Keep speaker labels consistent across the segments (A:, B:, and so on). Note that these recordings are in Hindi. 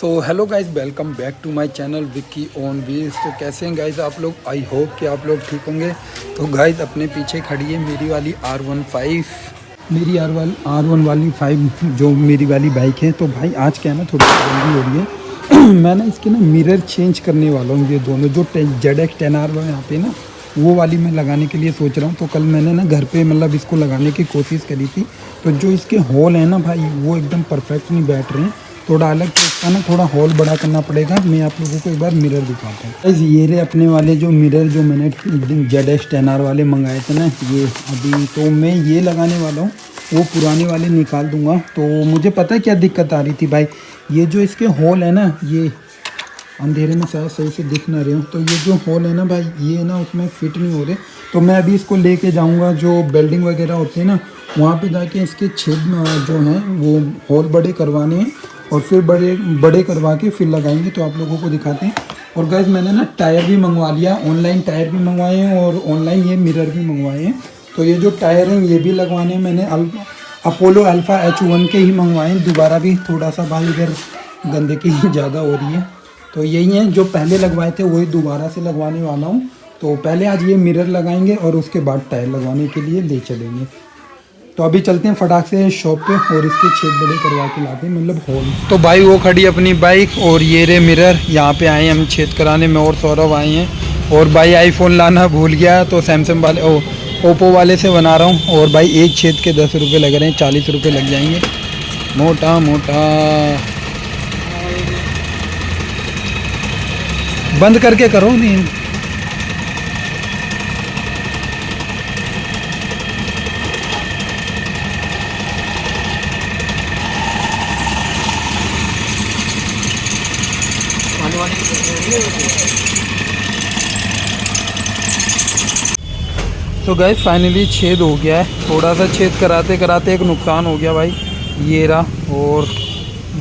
A: So hello guys, welcome back to my channel Vicky on wheels. तो कैसे हैं गाइज आप लोग? आई होप कि आप लोग ठीक होंगे। तो गाइज अपने पीछे खड़ी है मेरी वाली R15, मेरी R1 वाली 5 जो मेरी वाली बाइक है। तो भाई आज क्या है ना, थोड़ी सी जल्दी हो रही है। मैं ना इसके ना मिरर चेंज करने वाला हूँ। ये दोनों जो ZX 10R यहाँ पे ना, वो वाली मैं लगाने के लिए सोच रहा हूँ। तो कल मैंने ना घर पे मतलब इसको लगाने की कोशिश करी थी। तो जो इसके होल है ना भाई, वो एकदम परफेक्ट नहीं बैठ रहे हैं। थोड़ा अलग इसका ना, थोड़ा होल बड़ा करना पड़ेगा। मैं आप लोगों को एक बार मिरर दिखाता हूँ। ये रहे अपने वाले जो मिरर जो मैंने ZX 10R वाले मंगाए थे ना, ये अभी तो मैं ये लगाने वाला हूँ। वो पुराने वाले निकाल दूंगा। तो मुझे पता है क्या दिक्कत आ रही थी भाई, ये जो इसके होल है ना, ये अंधेरे में शायद सही से दिख ना रहे हो। तो ये जो होल है ना भाई, ये ना उसमें फिट नहीं हो रहे। तो मैं अभी इसको लेके जाऊंगा, जो बेल्डिंग वगैरह होती है ना, वहाँ पे जाके इसके छेद जो हैं वो होल बड़े करवाने हैं, और फिर बड़े करवा के फिर लगाएंगे। तो आप लोगों को दिखाते हैं। और गाइस मैंने ना टायर भी मंगवा लिया, ऑनलाइन टायर भी मंगवाए हैं और ऑनलाइन ये मिरर भी मंगवाए हैं। तो ये जो टायर हैं ये भी लगवाने हैं। मैंने अपोलो अल्फ़ा H1 के ही मंगवाए हैं। दोबारा भी थोड़ा सा भाई इधर गंदगी ज़्यादा हो रही है, तो यही है जो पहले लगवाए थे वही दोबारा से लगवाने वाला हूँ। तो पहले आज ये मिरर लगाएंगे और उसके बाद टायर लगवाने के लिए ले चलेंगे। तो अभी चलते हैं फटाक से शॉप पे और इसके छेद बड़े करवा के लाते हैं, मतलब होल। तो भाई वो खड़ी अपनी बाइक और ये रे मिरर, यहाँ पे आए हम छेद कराने में और सौरभ आए हैं। और भाई आईफोन लाना भूल गया, तो सैमसंग वाले ओप्पो वाले से बना रहा हूँ। और भाई एक छेद के 10 रुपये लग रहे हैं, 40 रुपये लग जाएंगे। मोटा मोटा बंद करके करो नहीं। तो गैस फाइनली छेद हो गया है। थोड़ा सा छेद कराते कराते एक नुकसान हो गया भाई, ये रहा, और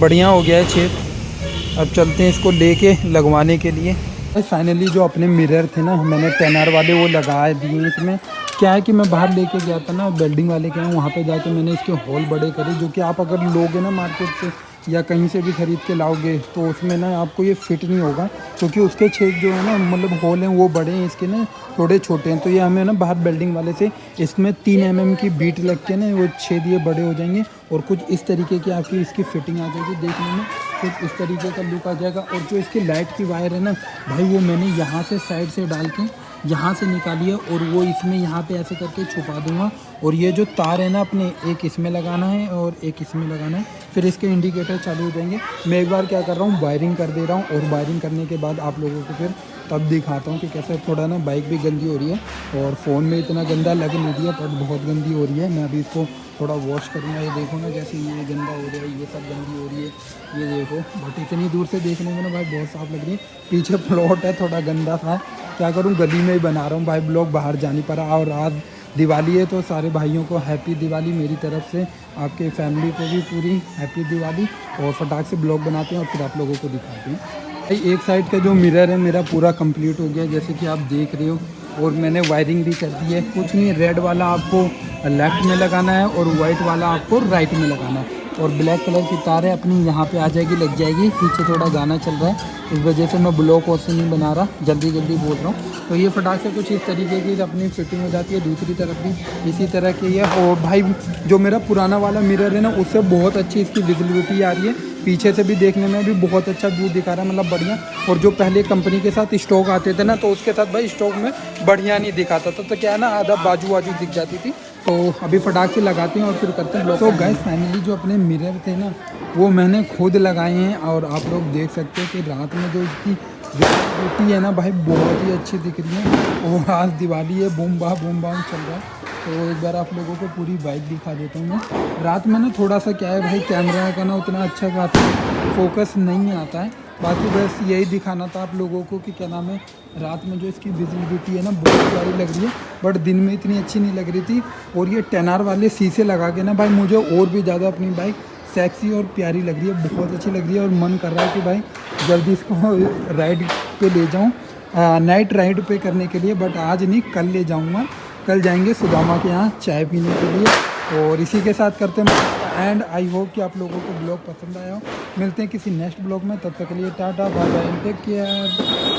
A: बढ़िया हो गया है छेद। अब चलते हैं इसको लेके लगवाने के लिए। फाइनली जो अपने मिरर थे ना, मैंने 10R वाले वो लगा दिए। इसमें क्या है कि मैं बाहर लेके गया था ना, वेल्डिंग वाले के हैं, वहाँ पे जाके मैंने इसके होल बड़े करे। जो कि आप अगर लोगे ना मार्केट से या कहीं से भी ख़रीद के लाओगे, तो उसमें ना आपको ये फिट नहीं होगा, क्योंकि उसके छेद जो है ना, मतलब होल हैं वो बड़े हैं, इसके ना थोड़े छोटे हैं। तो ये हमें ना बाहर वेल्डिंग वाले से इसमें 3 mm की बीट लग के ना वो छेद ये बड़े हो जाएंगे, और कुछ इस तरीके की आपकी इसकी फिटिंग आ जाएगी। देखने में कुछ इस तरीके का लुक आ जाएगा। और जो इसकी लाइट की वायर है ना भाई, वो मैंने यहाँ से साइड से डाल के यहाँ से निकाली है, और वो इसमें यहाँ पे ऐसे करके छुपा दूंगा। और ये जो तार है ना अपने, एक इसमें लगाना है और एक इसमें लगाना है, फिर इसके इंडिकेटर चालू हो जाएंगे। मैं एक बार क्या कर रहा हूँ, वायरिंग कर दे रहा हूँ, और वायरिंग करने के बाद आप लोगों को फिर तब दिखाता हूँ कि कैसे। थोड़ा ना बाइक भी गंदी हो रही है, और फ़ोन में इतना गंदा लग नहीं रही है, पर बहुत गंदी हो रही है। मैं अभी इसको थोड़ा वॉश करूँगा। ये देखो ना, जैसे ये गंदा हो रहा है, ये सब गंदी हो रही है, ये देखो। बट इतनी दूर से देखने में ना भाई बहुत साफ़ लग रही है। पीछे प्लॉट है, थोड़ा गंदा था, क्या करूँ, गली में ही बना रहा हूँ भाई ब्लॉग, बाहर जा नहीं पा रहा। और आज दिवाली है, तो सारे भाइयों को हैप्पी दिवाली मेरी तरफ से, आपके फैमिली को भी पूरी हैप्पी दिवाली। और फटाक से ब्लॉग बनाते हैं और फिर आप लोगों को दिखाते हैं। भाई एक साइड का जो मिरर है मेरा पूरा कंप्लीट हो गया, जैसे कि आप देख रहे हो। और मैंने वायरिंग भी कर दी है। कुछ नहीं, रेड वाला आपको लेफ़्ट में लगाना है और वाइट वाला आपको राइट में लगाना है। और ब्लैक कलर की तार है अपनी, यहाँ पे आ जाएगी, लग जाएगी। पीछे थोड़ा गाना चल रहा है, इस वजह से मैं ब्लॉग और से नहीं बना रहा, जल्दी जल्दी बोल रहा हूँ। तो ये फटाक से कुछ इस तरीके की अपनी फिटिंग हो जाती है। दूसरी तरफ भी इसी तरह की है। और भाई जो मेरा पुराना वाला मिरर है ना, उससे बहुत अच्छी इसकी विजिबिलिटी आ रही है। पीछे से भी देखने में भी बहुत अच्छा व्यू दिखा रहा है, मतलब बढ़िया। और जो पहले कंपनी के साथ स्टॉक आते थे ना, तो उसके साथ भाई स्टॉक में बढ़िया नहीं दिखाता था। तो क्या है ना, आधा बाजू दिख जाती थी। तो अभी फटाक से लगाते हैं और फिर करते हैं। तो गाइस फाइनली जो अपने मिरर थे ना, वो मैंने खुद लगाए हैं। और आप लोग देख सकते हैं कि रात में जो इसकी विजिबिलिटी है ना भाई, बहुत ही अच्छी दिख रही है। और आज दिवाली है, बूम बाम चल रहा है। तो एक बार आप लोगों को पूरी बाइक दिखा देता हूँ मैं। रात में ना थोड़ा सा क्या है भाई, कैमरा का ना उतना अच्छा खासा फोकस नहीं आता है। बाकी बस यही दिखाना था आप लोगों को कि क्या नाम है, रात में जो इसकी विजिबिलिटी है ना बहुत प्यारी लग रही है, बट दिन में इतनी अच्छी नहीं लग रही थी। और ये 10R वाले शीशे लगा के ना भाई, मुझे और भी ज़्यादा अपनी बाइक सेक्सी और प्यारी लग रही है, बहुत अच्छी लग रही है। और मन कर रहा है कि भाई जल्दी इसको राइड पे ले जाऊँ, नाइट राइड पे करने के लिए। बट आज नहीं, कल ले जाऊँगा। कल जाएंगे सुदामा के यहाँ चाय पीने के लिए। और इसी के साथ करते हैं एंड आई होप कि आप लोगों को ब्लॉग पसंद आया हो। मिलते हैं किसी नेक्स्ट ब्लॉग में, तब तक के लिए tata bye bye, take care.